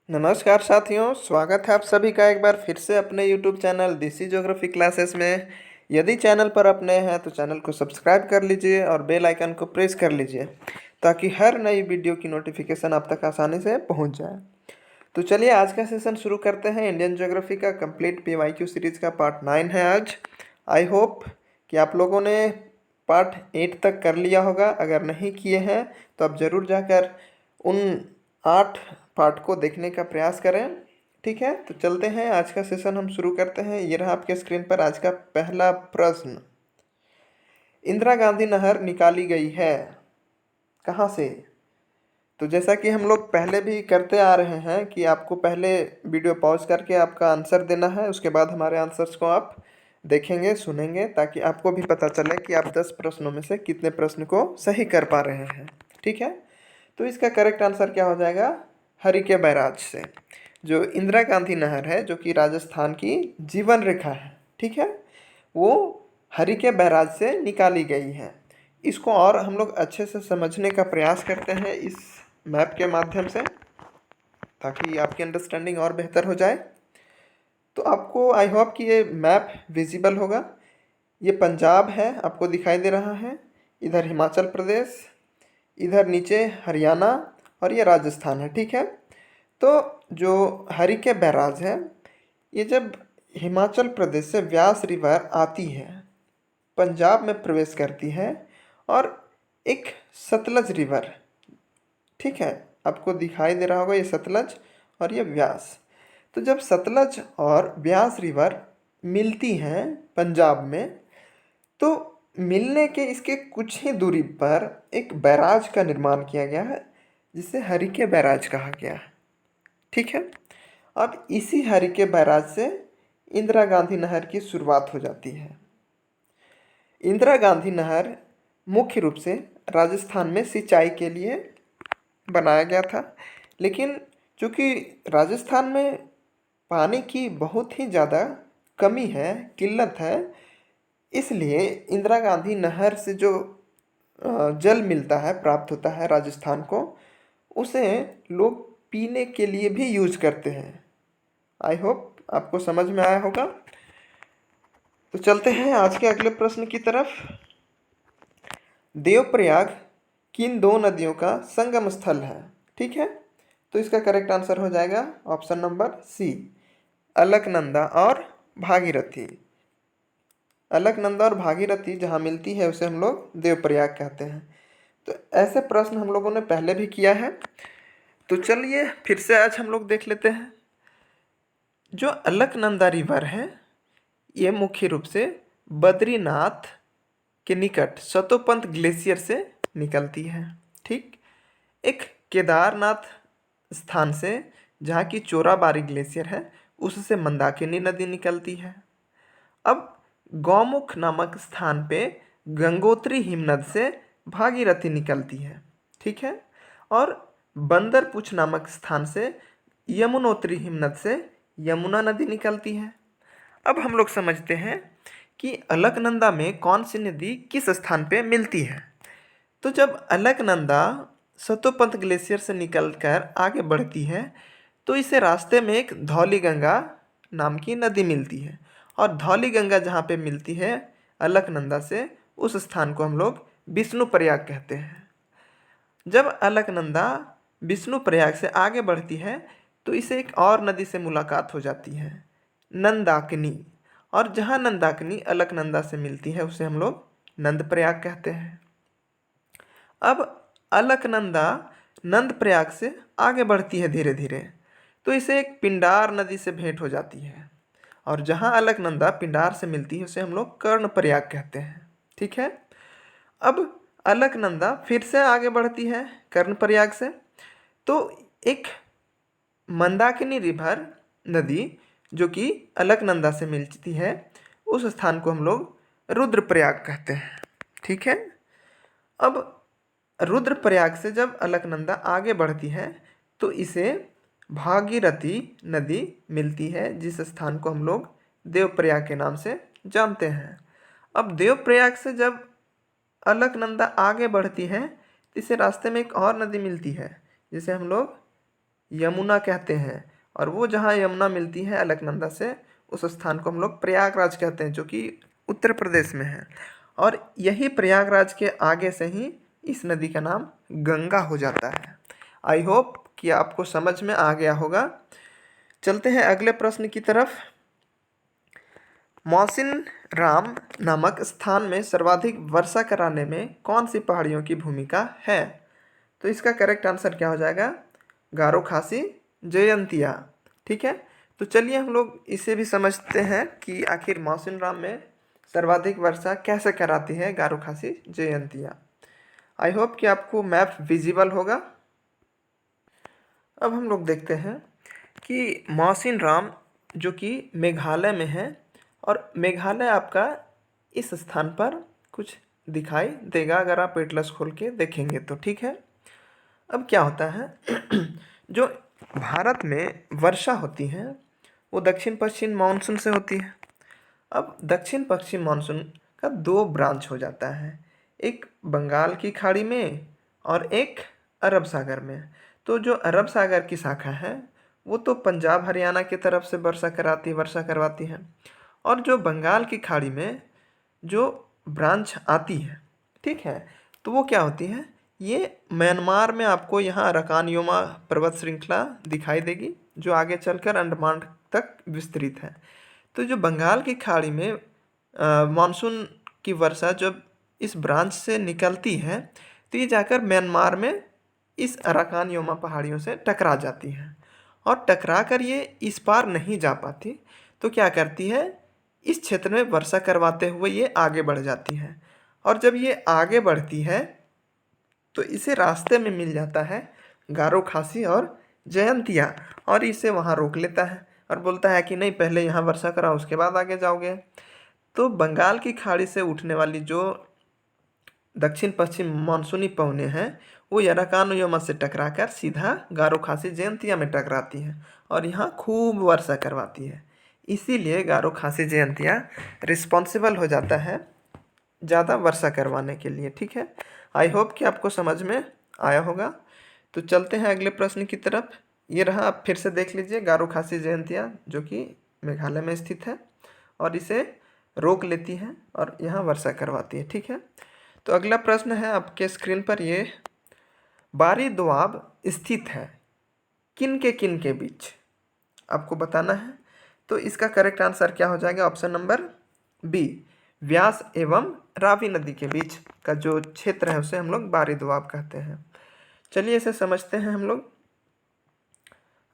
नमस्कार साथियों, स्वागत है आप सभी का एक बार फिर से अपने YouTube चैनल देसी ज्योग्राफी क्लासेस में। यदि चैनल पर आप नए हैं तो चैनल को सब्सक्राइब कर लीजिए और बेल आइकन को प्रेस कर लीजिए ताकि हर नई वीडियो की नोटिफिकेशन आप तक आसानी से पहुंच जाए। तो चलिए आज का सेशन शुरू करते हैं। इंडियन ज्योग्राफी का कंप्लीट PYQ सीरीज़ का पार्ट 9 है आज। आई होप कि आप लोगों ने पार्ट 8 तक कर लिया होगा। अगर नहीं किए हैं तो आप ज़रूर जाकर उन 8 पार्ट को देखने का प्रयास करें। ठीक है, तो चलते हैं, आज का सेशन हम शुरू करते हैं। ये रहा आपके स्क्रीन पर आज का पहला प्रश्न। इंदिरा गांधी नहर निकाली गई है कहाँ से? तो जैसा कि हम लोग पहले भी करते आ रहे हैं कि आपको पहले वीडियो पॉज करके आपका आंसर देना है, उसके बाद हमारे आंसर्स को आप देखेंगे सुनेंगे ताकि आपको भी पता चले कि आप 10 प्रश्नों में से कितने प्रश्न को सही कर पा रहे हैं। ठीक है, तो इसका करेक्ट आंसर क्या हो जाएगा? हरिके बैराज से। जो इंदिरा गांधी नहर है जो कि राजस्थान की जीवन रेखा है, ठीक है, वो हरिके बैराज से निकाली गई है। इसको और हम लोग अच्छे से समझने का प्रयास करते हैं इस मैप के माध्यम से ताकि आपकी अंडरस्टैंडिंग और बेहतर हो जाए। तो आपको आई होप कि ये मैप विजिबल होगा। ये पंजाब है, आपको दिखाई दे रहा है, इधर हिमाचल प्रदेश, इधर नीचे हरियाणा और ये राजस्थान है। ठीक है, तो जो हरिके बैराज है ये जब हिमाचल प्रदेश से व्यास रिवर आती है, पंजाब में प्रवेश करती है और एक सतलज रिवर, ठीक है, आपको दिखाई दे रहा होगा ये सतलज और ये व्यास। तो जब सतलज और व्यास रिवर मिलती हैं पंजाब में, तो मिलने के इसके कुछ ही दूरी पर एक बैराज का निर्माण किया गया है जिसे हरिके बैराज कहा गया है। ठीक है, अब इसी हरिके बैराज से इंदिरा गांधी नहर की शुरुआत हो जाती है। इंदिरा गांधी नहर मुख्य रूप से राजस्थान में सिंचाई के लिए बनाया गया था, लेकिन चूँकि राजस्थान में पानी की बहुत ही ज़्यादा कमी है, किल्लत है, इसलिए इंदिरा गांधी नहर से जो जल मिलता है, प्राप्त होता है राजस्थान को, उसे लोग पीने के लिए भी यूज करते हैं। आई होप आपको समझ में आया होगा। तो चलते हैं आज के अगले प्रश्न की तरफ। देवप्रयाग किन दो नदियों का संगम स्थल है? ठीक है, तो इसका करेक्ट आंसर हो जाएगा ऑप्शन नंबर सी, अलकनंदा और भागीरथी। अलकनंदा और भागीरथी जहाँ मिलती है उसे हम लोग देवप्रयाग कहते हैं। तो ऐसे प्रश्न हम लोगों ने पहले भी किया है, तो चलिए फिर से आज हम लोग देख लेते हैं। जो अलकनंदा रिवर है ये मुख्य रूप से बद्रीनाथ के निकट सतोपंथ ग्लेशियर से निकलती है। ठीक, एक केदारनाथ स्थान से जहाँ की चोराबारी ग्लेशियर है उससे मंदाकिनी नदी निकलती है। अब गौमुख नामक स्थान पे गंगोत्री हिमनद से भागीरथी निकलती है। ठीक है, और बंदरपुछ नामक स्थान से यमुनोत्री हिमनद से यमुना नदी निकलती है। अब हम लोग समझते हैं कि अलकनंदा में कौन सी नदी किस स्थान पे मिलती है। तो जब अलकनंदा सतोपंथ ग्लेशियर से निकलकर आगे बढ़ती है तो इसे रास्ते में एक धौली गंगा नाम की नदी मिलती है, और धौली गंगा जहाँ पे मिलती है अलकनंदा से, उस स्थान को हम लोग विष्णु प्रयाग कहते हैं। जब अलकनंदा विष्णु प्रयाग से आगे बढ़ती है तो इसे एक और नदी से मुलाकात हो जाती है, नंदाकिनी, और जहाँ नंदाकिनी अलकनंदा से मिलती है उसे हम लोग नंद प्रयाग कहते हैं। अब अलकनंदा नंद प्रयाग से आगे बढ़ती है धीरे धीरे, तो इसे एक पिंडार नदी से भेंट हो जाती है, और जहाँ अलकनंदा पिंडार से मिलती है उसे हम लोग कर्ण प्रयाग कहते हैं। ठीक है, अब अलकनंदा फिर से आगे बढ़ती है कर्ण प्रयाग से, तो एक मंदाकिनी रिवर नदी जो कि अलकनंदा से मिलती है, उस स्थान को हम लोग रुद्रप्रयाग कहते हैं। ठीक है, अब रुद्रप्रयाग से जब अलकनंदा आगे बढ़ती है तो इसे भागीरथी नदी मिलती है, जिस स्थान को हम लोग देवप्रयाग के नाम से जानते हैं। अब देवप्रयाग से जब अलकनंदा आगे बढ़ती है तो इसे रास्ते में एक और नदी मिलती है जिसे हम लोग यमुना कहते हैं। और वो जहाँ यमुना मिलती है अलकनंदा से, उस स्थान को हम लोग प्रयागराज कहते हैं, जो कि उत्तर प्रदेश में है। और यही प्रयागराज के आगे से ही इस नदी का नाम गंगा हो जाता है। आई होप कि आपको समझ में आ गया होगा। चलते हैं अगले प्रश्न की तरफ। मौसिन राम नामक स्थान में सर्वाधिक वर्षा कराने में कौन सी पहाड़ियों की भूमिका है? तो इसका करेक्ट आंसर क्या हो जाएगा? गारो खासी जयंतिया। ठीक है, तो चलिए हम लोग इसे भी समझते हैं कि आखिर मौसिन राम में सर्वाधिक वर्षा कैसे कराती है गारो खासी जयंतिया। आई होप कि आपको मैप विजिबल होगा। अब हम लोग देखते हैं कि मौसिन राम जो कि मेघालय में है, और मेघालय आपका इस स्थान पर कुछ दिखाई देगा अगर आप एटलस खोल के देखेंगे तो। ठीक है, अब क्या होता है जो भारत में वर्षा होती है वो दक्षिण पश्चिम मानसून से होती है। अब दक्षिण पश्चिम मानसून का दो ब्रांच हो जाता है, एक बंगाल की खाड़ी में और एक अरब सागर में। तो जो अरब सागर की शाखा है वो तो पंजाब हरियाणा की तरफ से वर्षा करवाती है। और जो बंगाल की खाड़ी में जो ब्रांच आती है, ठीक है, तो वो क्या होती है, ये म्यांमार में आपको यहाँ अराकान योमा पर्वत श्रृंखला दिखाई देगी, जो आगे चलकर अंडमान तक विस्तृत है। तो जो बंगाल की खाड़ी में मानसून की वर्षा जब इस ब्रांच से निकलती है तो ये जाकर म्यांमार में इस अराकान योमा पहाड़ियों से टकरा जाती है। और टकरा कर ये इस पार नहीं जा पाती, तो क्या करती है, इस क्षेत्र में वर्षा करवाते हुए ये आगे बढ़ जाती है। और जब ये आगे बढ़ती है तो इसे रास्ते में मिल जाता है गारो खासी और जयंतिया, और इसे वहाँ रोक लेता है और बोलता है कि नहीं, पहले यहाँ वर्षा कराओ उसके बाद आगे जाओगे। तो बंगाल की खाड़ी से उठने वाली जो दक्षिण पश्चिम मानसूनी पवनें हैं वो अराकान योमा से टकराकर सीधा गारो खासी जयंतिया में टकराती है और यहाँ खूब वर्षा करवाती है। इसीलिए गारो खासी जयंतिया रिस्पॉन्सिबल हो जाता है ज़्यादा वर्षा करवाने के लिए। ठीक है, आई होप कि आपको समझ में आया होगा। तो चलते हैं अगले प्रश्न की तरफ। ये रहा, आप फिर से देख लीजिए, गारो खासी जयंतिया जो कि मेघालय में स्थित है और इसे रोक लेती है और यहाँ वर्षा करवाती है। ठीक है, तो अगला प्रश्न है आपके स्क्रीन पर, ये बारी दोआब स्थित है किन के बीच, आपको बताना है। तो इसका करेक्ट आंसर क्या हो जाएगा? ऑप्शन नंबर बी, व्यास एवं रावी नदी के बीच का जो क्षेत्र है उसे हम लोग बारी दोआब कहते हैं। चलिए इसे समझते हैं हम लोग।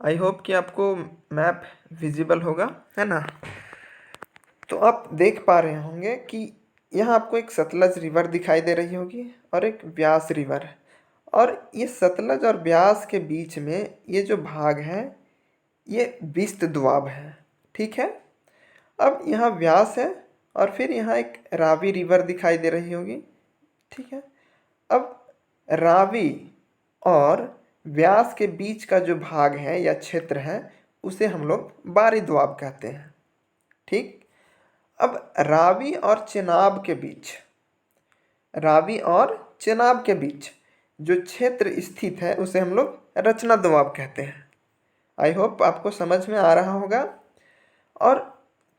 आई होप कि आपको मैप विजिबल होगा, है ना। तो आप देख पा रहे होंगे कि यहाँ आपको एक सतलज रिवर दिखाई दे रही होगी और एक व्यास रिवर है, और ये सतलज और व्यास के बीच में ये जो भाग है ये विस्त दोआब है। ठीक है, अब यहाँ व्यास है और फिर यहाँ एक रावी रिवर दिखाई दे रही होगी। ठीक है, अब रावी और व्यास के बीच का जो भाग है या क्षेत्र है उसे हम लोग बारी दोआब कहते हैं। ठीक, अब रावी और चेनाब के बीच जो क्षेत्र स्थित है उसे हम लोग रचना दोआब कहते हैं। आई होप आपको समझ में आ रहा होगा। और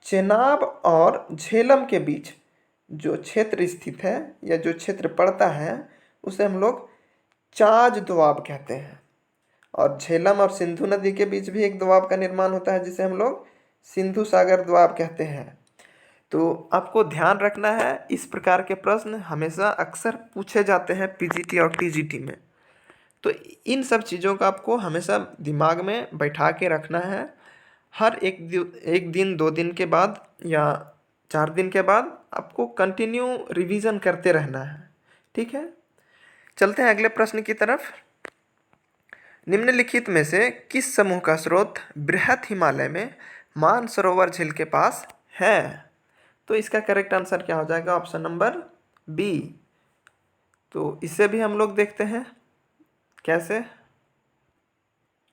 चेनाब और झेलम के बीच जो क्षेत्र स्थित है या जो क्षेत्र पड़ता है उसे हम लोग चाज दोआब कहते हैं। और झेलम और सिंधु नदी के बीच भी एक दोआब का निर्माण होता है जिसे हम लोग सिंधु सागर दोआब कहते हैं। तो आपको ध्यान रखना है, इस प्रकार के प्रश्न हमेशा अक्सर पूछे जाते हैं पीजीटी और टीजीटी में। तो इन सब चीज़ों का आपको हमेशा दिमाग में बैठा के रखना है। हर एक दिन 2 दिन के बाद या 4 दिन के बाद आपको कंटिन्यू रिवीजन करते रहना है। ठीक है, चलते हैं अगले प्रश्न की तरफ। निम्नलिखित में से किस समूह का स्रोत बृहत हिमालय में मानसरोवर झील के पास है? तो इसका करेक्ट आंसर क्या हो जाएगा? Option number B. तो इसे भी हम लोग देखते हैं कैसे।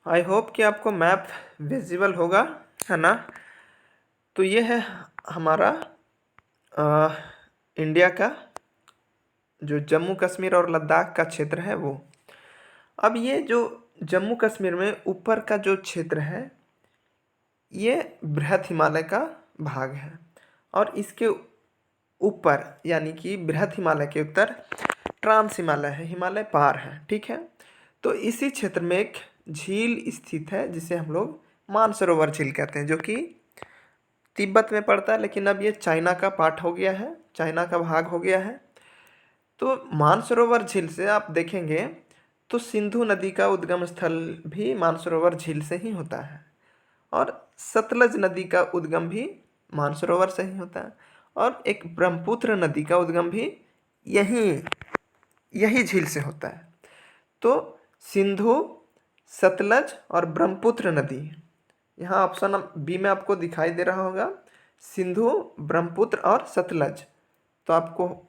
आई होप कि आपको मैप विजिबल होगा, है ना। तो ये है हमारा इंडिया का जो जम्मू कश्मीर और लद्दाख का क्षेत्र है वो। अब ये जो जम्मू कश्मीर में ऊपर का जो क्षेत्र है ये बृहद हिमालय का भाग है, और इसके ऊपर यानी कि बृहद हिमालय के उत्तर ट्रांस हिमालय है, हिमालय पार है। ठीक है, तो इसी क्षेत्र में एक झील स्थित है जिसे हम लोग मानसरोवर झील कहते हैं, जो कि तिब्बत में पड़ता है, लेकिन अब ये चाइना का पार्ट हो गया है, चाइना का भाग हो गया है। तो मानसरोवर झील से आप देखेंगे तो सिंधु नदी का उद्गम स्थल भी मानसरोवर झील से ही होता है, और सतलज नदी का उद्गम भी मानसरोवर से ही होता है, और एक ब्रह्मपुत्र नदी का उद्गम भी यही झील से होता है। तो सिंधु, सतलज और ब्रह्मपुत्र नदी, यहाँ ऑप्शन बी में आपको दिखाई दे रहा होगा, सिंधु, ब्रह्मपुत्र और सतलज। तो आपको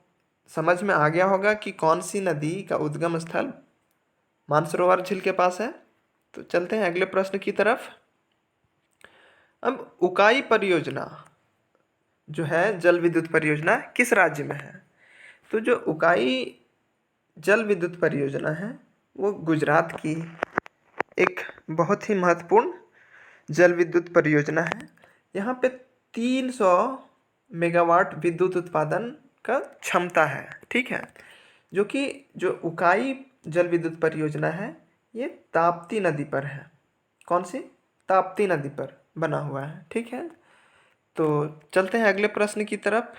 समझ में आ गया होगा कि कौन सी नदी का उद्गम स्थल मानसरोवर झील के पास है। तो चलते हैं अगले प्रश्न की तरफ। अब उकाई परियोजना जो है, जल विद्युत परियोजना, किस राज्य में है? तो जो उकाई जल विद्युत परियोजना है वो गुजरात की एक बहुत ही महत्वपूर्ण जल विद्युत परियोजना है। यहाँ पे 300 मेगावाट विद्युत उत्पादन का क्षमता है। ठीक है, जो कि जो उकाई जल विद्युत परियोजना है ये ताप्ती नदी पर है। कौन सी? ताप्ती नदी पर बना हुआ है। ठीक है, तो चलते हैं अगले प्रश्न की तरफ।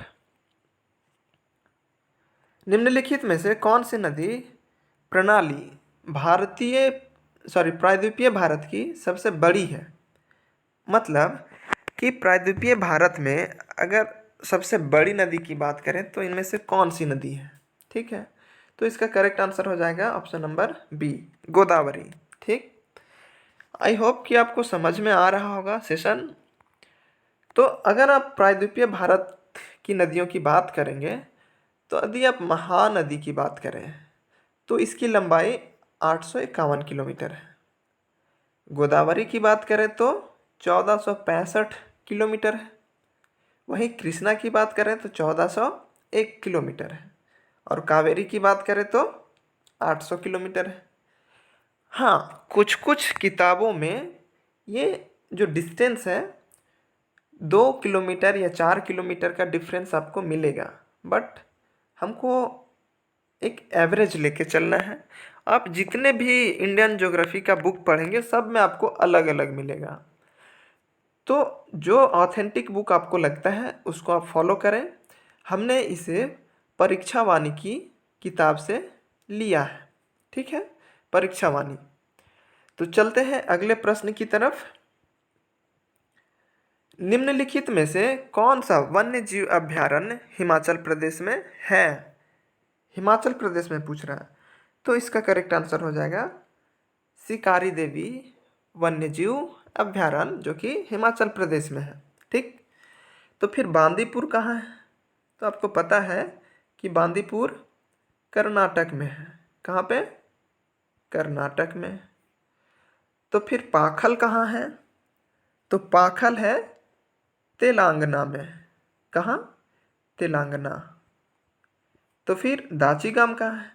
निम्नलिखित में से कौन सी नदी प्रणाली प्रायद्वीपीय भारत की सबसे बड़ी है? मतलब कि प्रायद्वीपीय भारत में अगर सबसे बड़ी नदी की बात करें तो इनमें से कौन सी नदी है? ठीक है, तो इसका करेक्ट आंसर हो जाएगा ऑप्शन नंबर बी, गोदावरी। ठीक, आई होप कि आपको समझ में आ रहा होगा सेशन। तो अगर आप प्रायद्वीपीय भारत की नदियों की बात करेंगे तो यदि आप महानदी की बात करें तो इसकी लंबाई 851 किलोमीटर है। गोदावरी की बात करें तो 1465 किलोमीटर है। वहीं कृष्णा की बात करें तो 1401 किलोमीटर है, और कावेरी की बात करें तो 800 किलोमीटर है। हाँ, कुछ कुछ किताबों में ये जो डिस्टेंस है 2 किलोमीटर या 4 किलोमीटर का डिफरेंस आपको मिलेगा, बट हमको एक एवरेज लेके चलना है। आप जितने भी इंडियन ज्योग्राफी का बुक पढ़ेंगे सब में आपको अलग अलग मिलेगा। तो जो ऑथेंटिक बुक आपको लगता है उसको आप फॉलो करें। हमने इसे परीक्षा वाणी की किताब से लिया है। ठीक है, परीक्षा वाणी। तो चलते हैं अगले प्रश्न की तरफ। निम्नलिखित में से कौन सा वन्य जीव अभयारण्य हिमाचल प्रदेश में है? हिमाचल प्रदेश में पूछ रहा है, तो इसका करेक्ट आंसर हो जाएगा शिकारी देवी वन्यजीव अभयारण्य, जो कि हिमाचल प्रदेश में है। ठीक, तो फिर बांदीपुर कहाँ है? तो आपको पता है कि बांदीपुर कर्नाटक में है। कहाँ पे? कर्नाटक में। तो फिर पाखल कहाँ है? तो पाखल है तेलंगाना में। कहाँ? तेलंगाना। तो फिर दाचीगाम कहाँ है?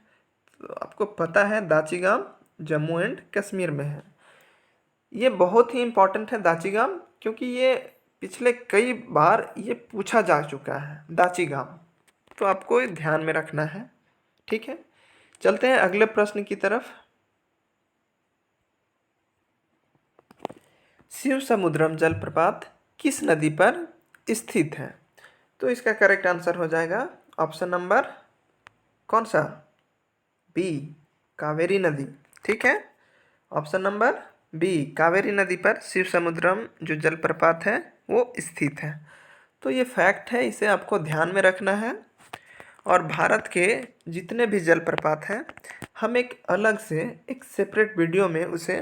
तो आपको पता है दाचीगाम जम्मू एंड कश्मीर में है। ये बहुत ही इम्पोर्टेंट है दाचीगाम, क्योंकि ये पिछले कई बार ये पूछा जा चुका है दाचीगाम, तो आपको ये ध्यान में रखना है। ठीक है, चलते हैं अगले प्रश्न की तरफ। शिव समुद्रम जलप्रपात किस नदी पर स्थित है? तो इसका करेक्ट आंसर हो जाएगा ऑप्शन नंबर कौन सा? बी, कावेरी नदी। ठीक है, ऑप्शन नंबर बी, कावेरी नदी पर शिव समुद्रम जो जलप्रपात है वो स्थित है। तो ये फैक्ट है, इसे आपको ध्यान में रखना है। और भारत के जितने भी जलप्रपात हैं हम एक अलग से एक सेपरेट वीडियो में उसे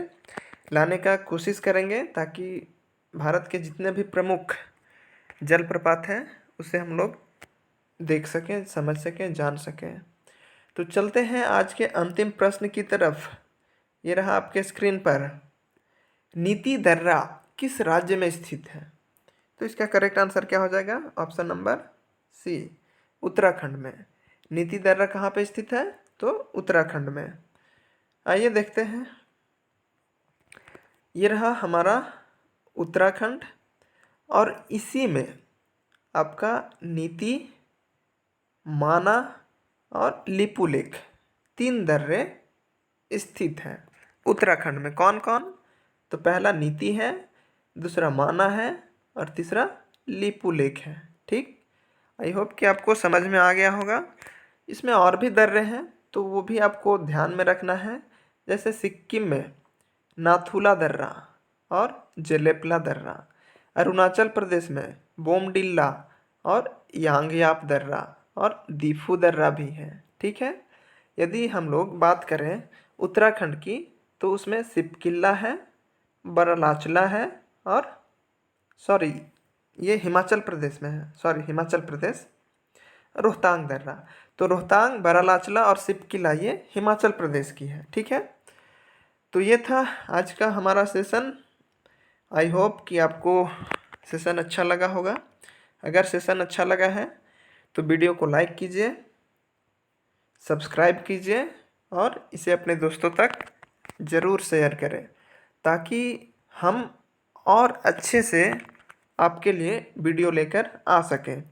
लाने का कोशिश करेंगे, ताकि भारत के जितने भी प्रमुख जलप्रपात हैं उसे हम लोग देख सकें, समझ सकें, जान सकें। तो चलते हैं आज के अंतिम प्रश्न की तरफ। ये रहा आपके स्क्रीन पर। नीति दर्रा किस राज्य में स्थित है? तो इसका करेक्ट आंसर क्या हो जाएगा? ऑप्शन नंबर सी, उत्तराखंड में। नीति दर्रा कहाँ पे स्थित है? तो उत्तराखंड में। आइए देखते हैं। ये रहा हमारा उत्तराखंड, और इसी में आपका नीति, माना और लिपुलेख 3 दर्रे स्थित हैं उत्तराखंड में। कौन कौन? तो पहला नीति है, दूसरा माना है और तीसरा लिपुलेख है। ठीक, आई होप कि आपको समझ में आ गया होगा। इसमें और भी दर्रे हैं तो वो भी आपको ध्यान में रखना है। जैसे सिक्किम में नाथुला दर्रा और जेलेपला दर्रा, अरुणाचल प्रदेश में बोमडिल्ला और यांगयाप दर्रा और दीफू दर्रा भी है। ठीक है, यदि हम लोग बात करें उत्तराखंड की तो उसमें सिपकिल्ला है, बरलाचला है और सॉरी ये हिमाचल प्रदेश में है, सॉरी हिमाचल प्रदेश, रोहतांग दर्रा। तो रोहतांग, बरलाचला और सिपकिला ये हिमाचल प्रदेश की है। ठीक है, तो ये था आज का हमारा सेशन। आई होप कि आपको सेशन अच्छा लगा होगा। अगर सेशन अच्छा लगा है तो वीडियो को लाइक कीजिए, सब्सक्राइब कीजिए और इसे अपने दोस्तों तक ज़रूर शेयर करें, ताकि हम और अच्छे से आपके लिए वीडियो लेकर आ सकें।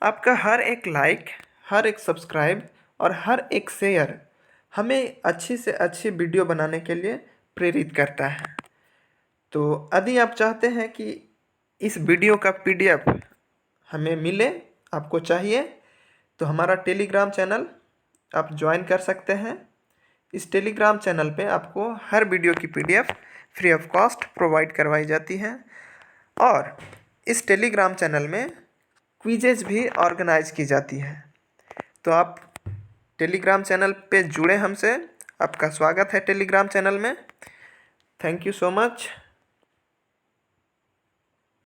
आपका हर एक लाइक, हर एक सब्सक्राइब और हर एक शेयर हमें अच्छी से अच्छी वीडियो बनाने के लिए प्रेरित करता है। तो यदि आप चाहते हैं कि इस वीडियो का PDF हमें मिले, आपको चाहिए, तो हमारा टेलीग्राम चैनल आप ज्वाइन कर सकते हैं। इस टेलीग्राम चैनल पे आपको हर वीडियो की PDF free of cost provide करवाई जाती है, और इस टेलीग्राम चैनल में क्विजेज भी ऑर्गेनाइज की जाती है। तो आप टेलीग्राम चैनल पे जुड़े हमसे। आपका स्वागत है टेलीग्राम चैनल में। Thank you so much.